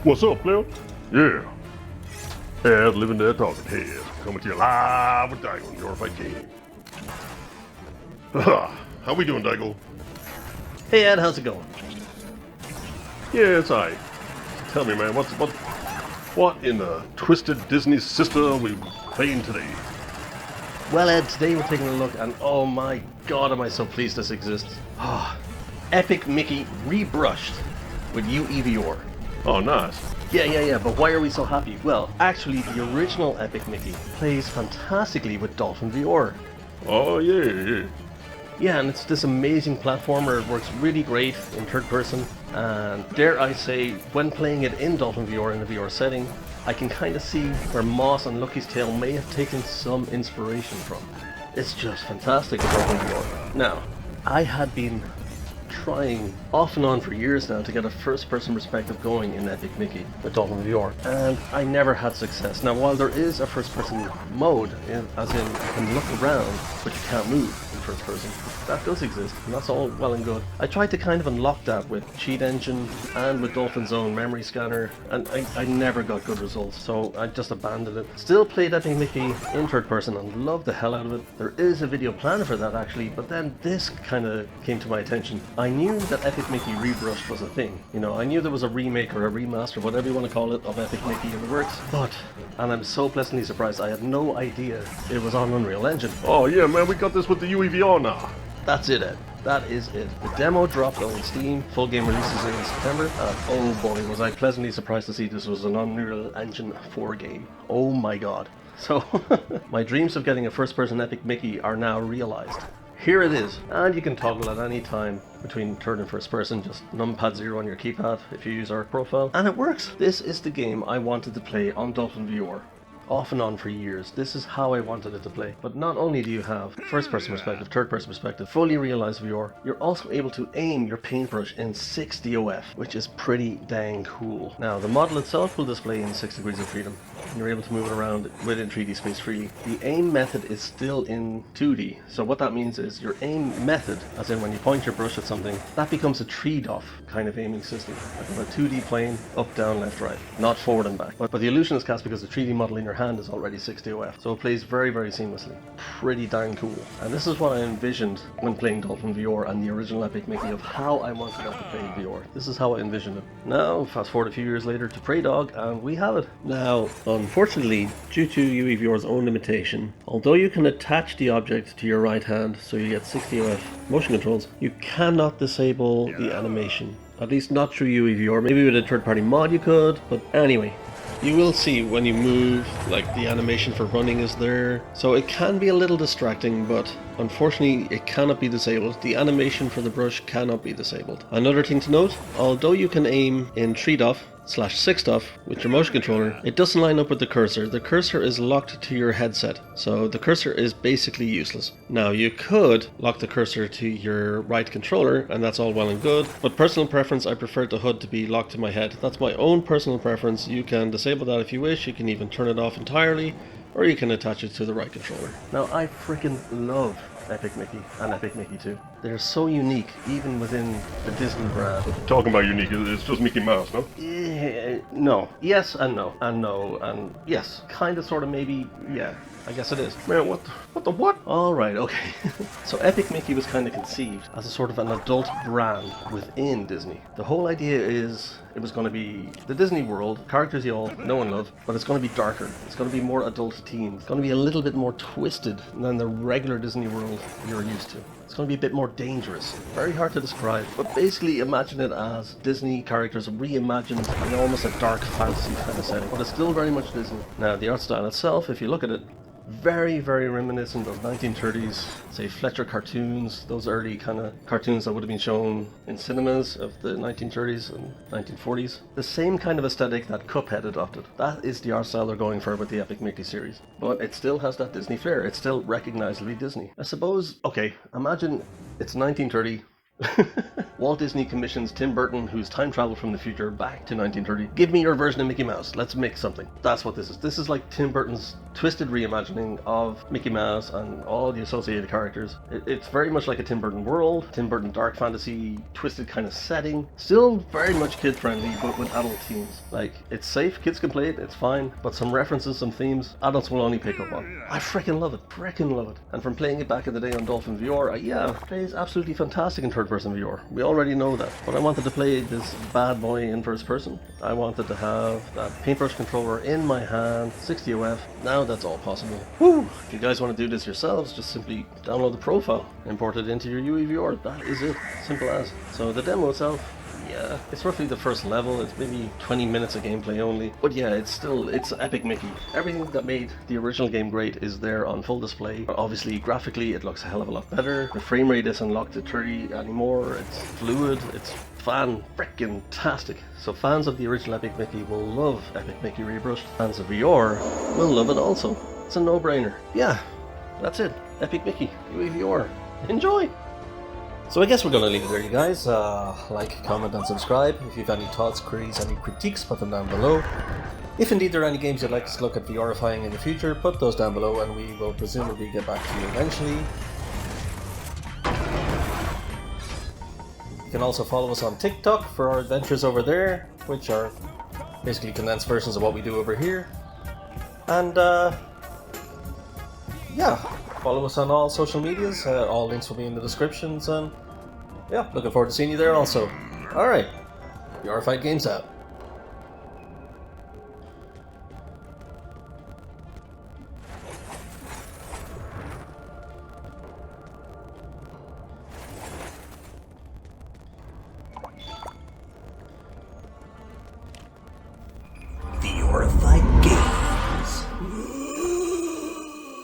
What's up, player? Yeah. Ed, living there talking head. Coming to you live with Daigo on VRified Games. How we doing, Daigo? Hey Ed, how's it going? Yeah, it's alright. Tell me, man, what in the twisted Disney sister are we playing today? Well Ed, today we're taking a look and oh my god am I so pleased this exists. Epic Mickey Rebrushed with UEVR. Oh, nice. Yeah, but why are we so happy? Well, actually the original Epic Mickey plays fantastically with Dolphin VR. Oh, yeah. Yeah, and it's this amazing platformer. It works really great in third person, and dare I say, when playing it in Dolphin VR in the VR setting, I can kind of see where Moss and Lucky's Tale may have taken some inspiration from. It's just fantastic with Dolphin VR. Now, I had been trying off and on for years now to get a first-person perspective going in Epic Mickey with Dolphin VR, and I never had success. Now, while there is a first-person mode, as in you can look around, but you can't move in first person, that does exist, and that's all well and good. I tried to kind of unlock that with Cheat Engine and with Dolphin's own memory scanner, and I never got good results, so I just abandoned it. Still played Epic Mickey in third person and loved the hell out of it. There is a video planned for that actually, but then this kind of came to my attention. I knew that Epic Mickey Rebrushed was a thing. You know, I knew there was a remake or a remaster, whatever you want to call it, of Epic Mickey in the works, and I'm so pleasantly surprised, I had no idea it was on Unreal Engine. Oh, yeah, man, we got this with the UEVR now. That's it, Ed. That is it. The demo dropped on Steam, full game releases in September, and oh boy was I pleasantly surprised to see this was an Unreal Engine 4 game. Oh my god. So, my dreams of getting a first-person Epic Mickey are now realized. Here it is, and you can toggle at any time between third and first person, just numpad 0 on your keypad if you use our profile, and it works. This is the game I wanted to play on Dolphin VR. Off and on for years. This is how I wanted it to play. But not only do you have first person perspective, third person perspective, fully realized VR, you're also able to aim your paintbrush in 6DOF, which is pretty dang cool. Now the model itself will display in 6 degrees of freedom. You're able to move it around within 3D space freely. The aim method is still in 2D, so what that means is your aim method, as in when you point your brush at something, that becomes a 3DOF kind of aiming system. Like on a 2D plane, up, down, left, right, not forward and back. But the illusion is cast because the 3D model in your hand is already 6DOF, so it plays very seamlessly. Pretty darn cool. And this is what I envisioned when playing Dolphin VR and the original Epic Mickey of how I wanted that to play in VR. This is how I envisioned it. Now, fast forward a few years later to Prey Dog, and we have it. Now, unfortunately, due to UEVR's own limitation, although you can attach the object to your right hand so you get 6DOF motion controls, you cannot disable the animation. At least not through UEVR. Maybe with a third-party mod you could, but anyway. You will see when you move, like the animation for running is there, so it can be a little distracting, but unfortunately it cannot be disabled. The animation for the brush cannot be disabled. Another thing to note, although you can aim in 3DOF/6DOF with your motion controller, it doesn't line up with the cursor. The cursor is locked to your headset, so the cursor is basically useless. Now you could lock the cursor to your right controller, and that's all well and good, but personal preference, I prefer the HUD to be locked to my head. That's my own personal preference. You can disable that if you wish, you can even turn it off entirely, or you can attach it to the right controller. Now I freaking love Epic Mickey and Epic Mickey 2. They're so unique, even within the Disney brand. Talking about unique, it's just Mickey Mouse, no? No. Yes and no. And no. And yes. Kind of, sort of, maybe. Yeah. I guess it is. Man, what the what? Alright, okay. So Epic Mickey was kind of conceived as a sort of an adult brand within Disney. The whole idea is it was going to be the Disney world, characters you all know and love, but it's going to be darker. It's going to be more adult themed. It's going to be a little bit more twisted than the regular Disney world you're used to. It's going to be a bit more dangerous. Very hard to describe, but basically imagine it as Disney characters reimagined in almost a dark fantasy kind of setting, but it's still very much Disney. Now the art style itself, if you look at it, very reminiscent of 1930s, say Fletcher cartoons, those early kind of cartoons that would have been shown in cinemas of the 1930s and 1940s. The same kind of aesthetic that Cuphead adopted. That is the art style they're going for with the Epic Mickey series. But it still has that Disney flair. It's still recognizably Disney. I suppose, okay, imagine it's 1930. Walt Disney commissions Tim Burton, who's time traveled from the future back to 1930. Give me your version of Mickey Mouse. Let's make something. That's what this is. This is like Tim Burton's twisted reimagining of Mickey Mouse and all the associated characters. It's very much like a Tim Burton world, Tim Burton dark fantasy, twisted kind of setting. Still very much kid friendly, but with adult themes. Like, it's safe, kids can play it, it's fine, but some references, some themes, adults will only pick up on. I freaking love it. And from playing it back in the day on Dolphin VR, yeah, it plays absolutely fantastic in third person VR. We already know that, but I wanted to play this bad boy in first person. I wanted to have that paintbrush controller in my hand, 60 OF. Now that's all possible. Woo! If you guys want to do this yourselves, just simply download the profile, import it into your UEVR. That is it. Simple as. So the demo itself, yeah, it's roughly the first level. It's maybe 20 minutes of gameplay only. But yeah, it's Epic Mickey. Everything that made the original game great is there on full display. Obviously, graphically, it looks a hell of a lot better. The frame rate isn't locked to 30 anymore. It's fluid. It's fan-frickin-tastic. So fans of the original Epic Mickey will love Epic Mickey Rebrushed. Fans of VR will love it also. It's a no-brainer. Yeah, that's it. Epic Mickey, UEVR. Enjoy! So I guess we're going to leave it there, you guys. Like, comment and subscribe. If you have any thoughts, queries, any critiques, put them down below. If indeed there are any games you'd like us to look at VRifying in the future, put those down below and we will presumably get back to you eventually. You can also follow us on TikTok for our adventures over there, which are basically condensed versions of what we do over here. And yeah, follow us on all social medias. All links will be in the descriptions, and yeah, looking forward to seeing you there also. Alright, VRified Games out.